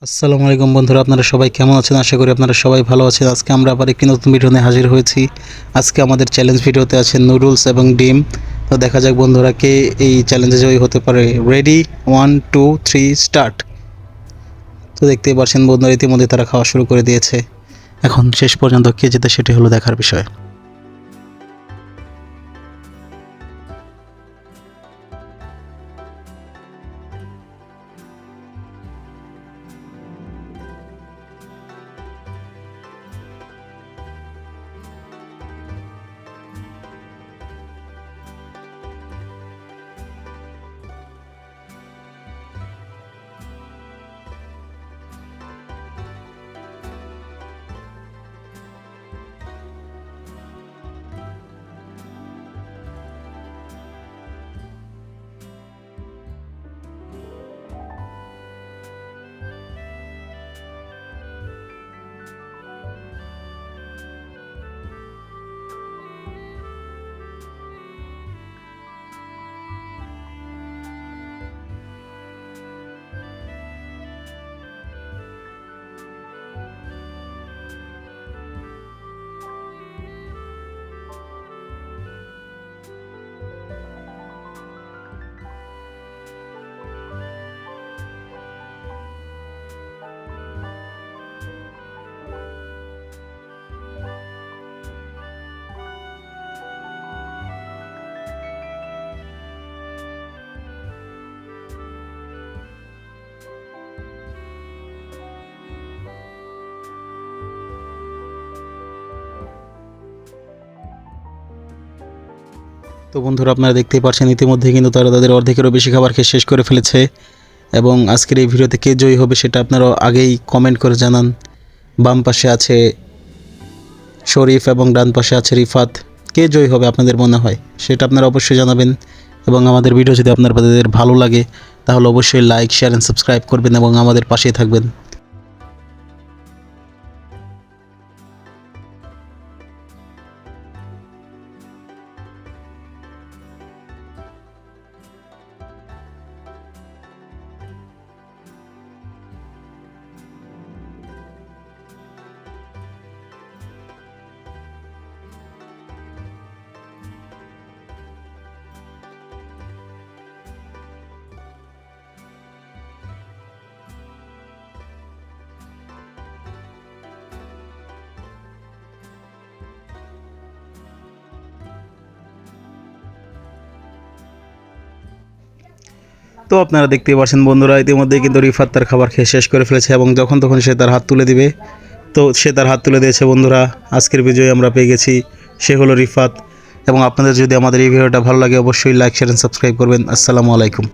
আসসালামু আলাইকুম বন্ধুরা, আপনারা সবাই কেমন আছেন? আশা করি আপনারা সবাই ভালো আছেন। আজকে আমরা আবার একটি নতুন ভিডিও নিয়ে হাজির হয়েছি। আজকে আমাদের চ্যালেঞ্জ ভিডিওতে আছে নুডলস এবং ডিম। তো দেখা যাক বন্ধুরা কে এই চ্যালেঞ্জে জয়ী হতে পারে। Ready, 1 2 3 start. তো দেখতেই পাচ্ছেন বন্ধুরা, ইতিমধ্যে তারা খাওয়া শুরু করে দিয়েছে। এখন শেষ পর্যন্ত কে জেতে সেটি হলো দেখার বিষয়। তো বন্ধুরা, আপনারা দেখতেই পাচ্ছেন ইতিমধ্যে কিন্তু তারা তাদের অর্ধেকেরও বেশি খাবার খেয়ে শেষ করে ফেলেছে। এবং আজকের এই ভিডিওতে কে জয়ী হবে সেটা আপনারা আগেই কমেন্ট করে জানান। বাম পাশে আছে শরীফ এবং ডান পাশে আছে রিফাত। কে জয়ী হবে আপনাদের মনে হয় সেটা আপনারা অবশ্যই জানাবেন। এবং আমাদের ভিডিও যদি আপনাদের ভালো লাগে তাহলে অবশ্যই লাইক, শেয়ার অ্যান্ড সাবস্ক্রাইব করবেন এবং আমাদের পাশেই থাকবেন। তো আপনারা দেখতেই পাচ্ছেন বন্ধুরা, ইতিমধ্যেই কিন্তু রিফাত তার খাবার খেয়ে শেষ করে ফেলেছে এবং যখন তখন সে তার হাত তুলে দিবে। তো সে তার হাত তুলে দিয়েছে বন্ধুরা। আজকের বিজয়ী আমরা পেয়ে গেছি, সে হলো রিফাত। এবং আপনাদের যদি আমাদের এই ভিডিওটা ভালো লাগে অবশ্যই লাইক, শেয়ার অ্যান্ড সাবস্ক্রাইব করবেন। আসসালামু আলাইকুম।